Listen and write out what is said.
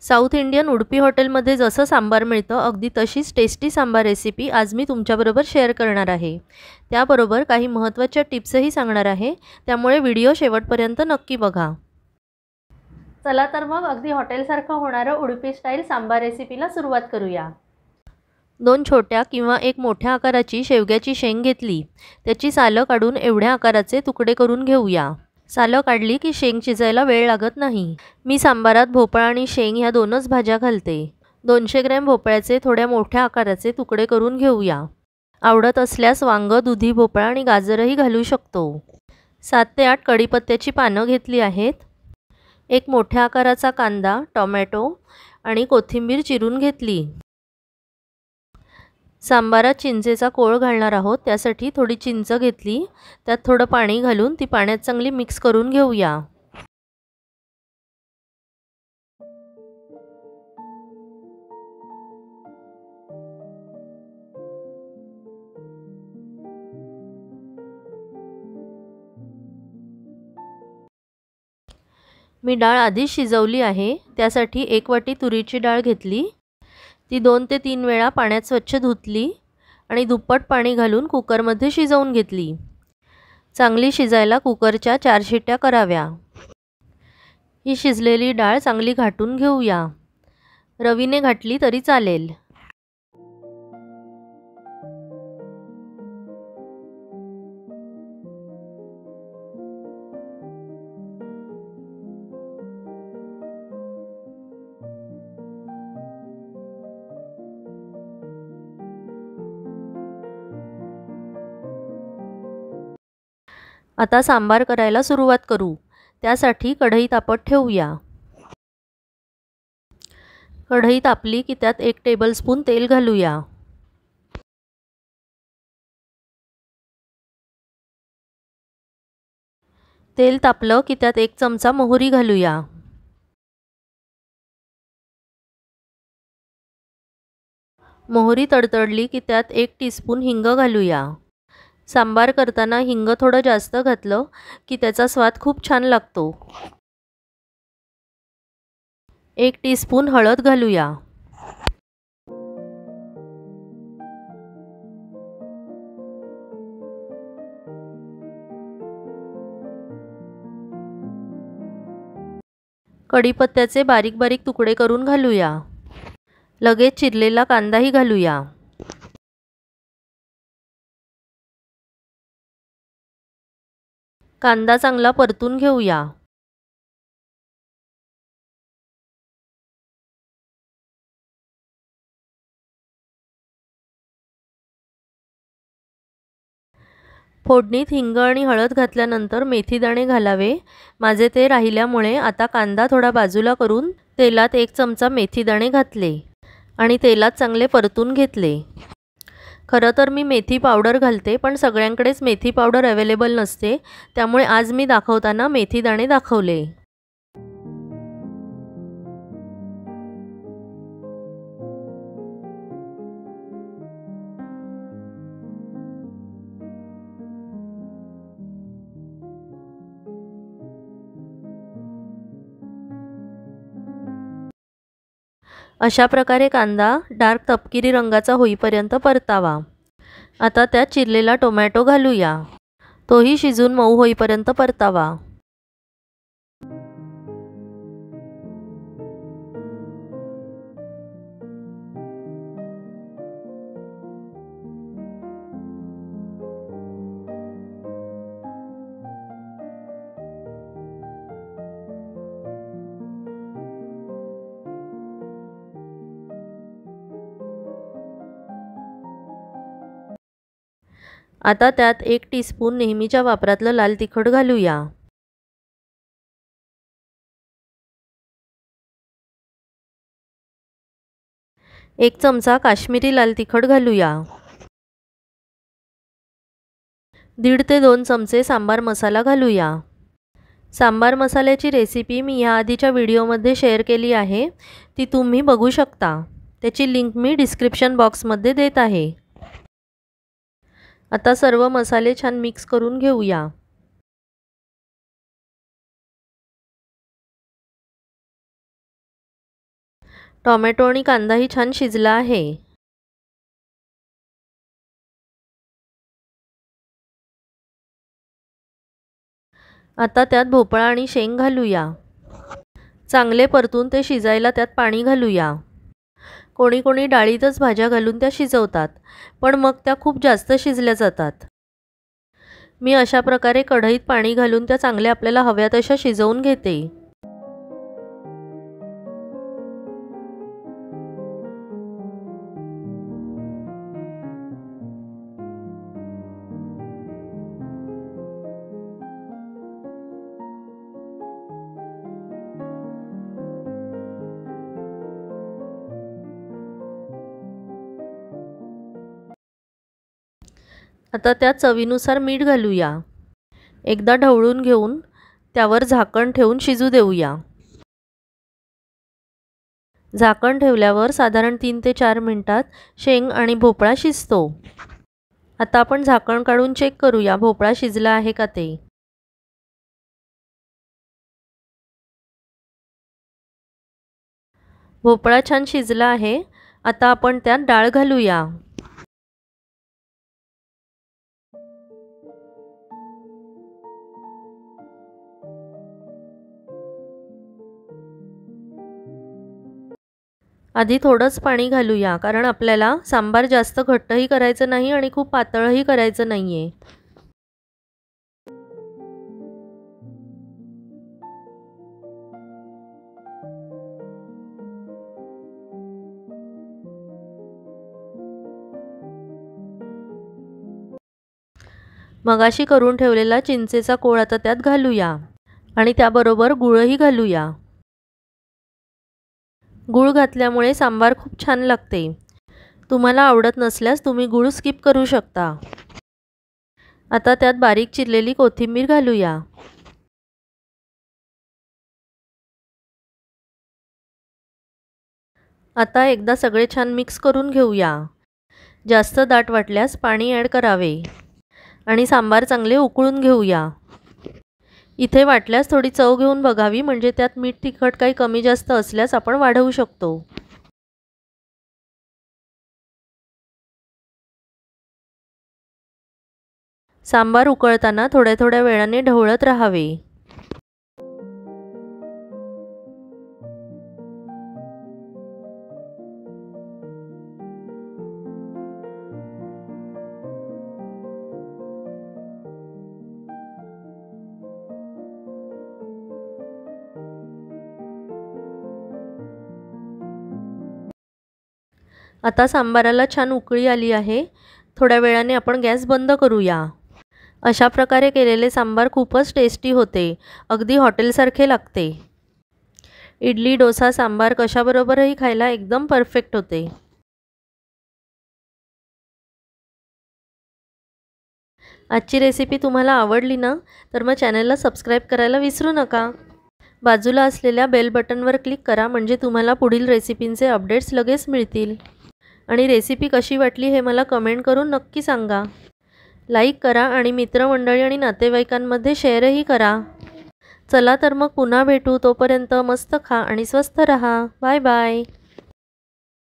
South Indian Udupi हॉटेलमध्ये जसं सांबार मिळतं अगदी तशीच टेस्टी सांबार रेसिपी आज मी तुमच्याबरोबर शेअर करणार आहे। त्याबरोबर काही महत्त्वाच्या टिप्सही सांगणार आहे, त्यामुळे व्हिडिओ शेवटपर्यंत नक्की बघा। चला तर मग अगदी हॉटेलसारखं होणारं उडुपी स्टाईल सांबार रेसिपीला सुरुवात करूया। 2 छोट्या किंवा एक मोठ्या आकाराची शेवग्याची शेंग घेतली। त्याची सालं काढून एवढ्या आकाराचे तुकडे करून घेऊया। सालं काढली की शेंग शिजायला वेळ लागत नाही। मी सांबारात भोपळा आणि शेंग ह्या दोनच भाज्या घालते। 200 ग्रॅम भोपळ्याचे थोड्या मोठ्या आकाराचे तुकडे करून घेऊया। आवडत असल्यास वांग, दुधी भोपळा आणि गाजरही घालू शकतो। 7 ते 8 कढीपत्त्याची पानं घेतली आहेत। एक मोठ्या आकाराचा कांदा, टोमॅटो आणि कोथिंबीर चिरून घेतली। सांबारात चिंचेचा कोळ घालणार आहोत, त्यासाठी थोडी चिंच घेतली। त्यात थोडं पाणी घालून ती पाण्यात चांगली मिक्स करून घेऊया। मी डाळ आधी शिजवली आहे, त्यासाठी 1 वाटी तुरीची डाळ घेतली। ती 2 ते 3 वेळा पाण्यात स्वच्छ धुतली आणि दुप्पट पाणी घालून कुकरमध्ये शिजवून घेतली। चांगली शिजायला कुकरच्या 4 शिट्ट्या कराव्या। ही शिजलेली डाळ चांगली घाटून घेऊया। रवीने घातली तरी चालेल। आता सांबार करायला सुरुवात करू। त्यासाठी कढई तापत ठेवूया। कढई तापली की त्यात 1 टेबलस्पून तेल घालूया। तेल तापलं की त्यात 1 चमचा मोहरी घालूया। मोहरी तडतडली की त्यात 1 टीस्पून हिंग घालूया। सांबार करताना हिंग थोडं जास्त घातलं की त्याचा स्वाद खूप छान लागतो। 1 टीस्पून हळद घालूया। कढीपत्त्याचे बारीक बारीक तुकडे करून घालूया। लगेच चिरलेला कांदाही घालूया। कांदा चांगला परतून घेऊया। फोडणीत हिंग आणि हळद घातल्यानंतर मेथीदाणे घालावे। माझे ते राहिल्यामुळे आता कांदा थोडा बाजूला करून तेलात 1 चमचा मेथीदाणे घातले आणि तेलात चांगले परतून घेतले। खरं तर मी मेथी पावडर घालते, पण सगळ्यांकडेच मेथी पावडर अवेलेबल नसते, त्यामुळे आज मी दाखवताना मेथीदाणे दाखवले। अशा प्रकारे कांदा डार्क तपकिरी रंगाचा होईपर्यंत परतावा। आता त्यात चिरलेला टोमॅटो घालूया। तोही शिजून मऊ होईपर्यंत परतावा। आता त्यात 1 टीस्पून नेहमीच्या वापरातलं लाल तिखट घालूया। एक चमचा काश्मीरी लाल तिखट घालूया। 1.5 ते 2 चमचे सांबार मसाला घालूया। सांबार मसाल्याची रेसिपी मी याआधीच्या व्हिडिओमध्ये शेअर केली आहे, ती तुम्ही बघू शकता। त्याची लिंक मी डिस्क्रिप्शन बॉक्समध्ये देत आहे। आता सर्व मसाले छान मिक्स करून घेऊया। टोमॅटो आणि कांदाही छान शिजला आहे। आता त्यात भोपळा आणि शेंग घालूया। चांगले परतून ते शिजायला त्यात पाणी घालूया। कोणी कोणी डाळीतच भाज्या घालून त्या शिजवतात, पण मग त्या खूप जास्त शिजल्या जातात। मी अशा प्रकारे कढईत पाणी घालून त्या चांगल्या आपल्याला हव्या तशा शिजवून घेते। आता त्यात चवीनुसार मीठ घालूया। एकदा ढवळून घेऊन त्यावर झाकण ठेवून शिजू देऊया। झाकण ठेवल्यावर साधारण 3 ते 4 मिनिटात शेंग आणि भोपळा शिजतो। आता आपण झाकण काढून चेक करूया भोपळा शिजला आहे का ते। भोपळा छान शिजला आहे। आता आपण त्यात डाळ घालूया। आधी थोडंच पाणी घालूया, कारण आपल्याला सांबार जास्त घट्टही करायचं नाही आणि खूप पातळही करायचं नाहीये। मगाशी करून ठेवलेला चिंचेचा कोळ आता त्यात घालूया आणि त्याबरोबर गूळही घालूया। गूळ घातल्यामुळे सांबार खूप छान लागते। तुम्हाला आवडत नसल्यास तुम्ही गूळ स्किप करू शकता। आता त्यात बारीक चिरलेली कोथिंबीर घालूया। आता एकदा सगळे छान मिक्स करून घेऊया। जास्त दाट वाटल्यास पाणी ॲड करावे आणि सांबार चांगले उकळून घेऊया। इथे वाटल्यास थोडी चव घेऊन बघावी, म्हणजे त्यात मीठ तिखट काही कमी जास्त असल्यास आपण वाढवू शकतो। सांबार उकळताना थोड्या थोड्या वेळाने ढवळत राहावे। आता सांबाराला छान उकळी आली आहे। थोड्या वेळाने आपण गॅस बंद करूया। अशा प्रकारे केलेले सांबार खूपच टेस्टी होते, अगदी हॉटेलसारखे लागते। इडली, डोसा, सांबार कशाबरोबरही खायला एकदम परफेक्ट होते। आजची रेसिपी तुम्हाला आवडली ना, तर मग चॅनलला सबस्क्राईब करायला विसरू नका। बाजूला असलेल्या बेल बटनवर क्लिक करा, म्हणजे तुम्हाला पुढील रेसिपींचे अपडेट्स लगेच मिळतील। आणि रेसिपी कशी वाटली हे मला कमेंट करून नक्की सांगा। लाईक करा आणि मित्रमंडळी आणि नातेवाईकांमध्ये शेअरही करा। चला तर मग पुन्हा भेटू, तोपर्यंत मस्त खा आणि स्वस्थ रहा। Bye bye.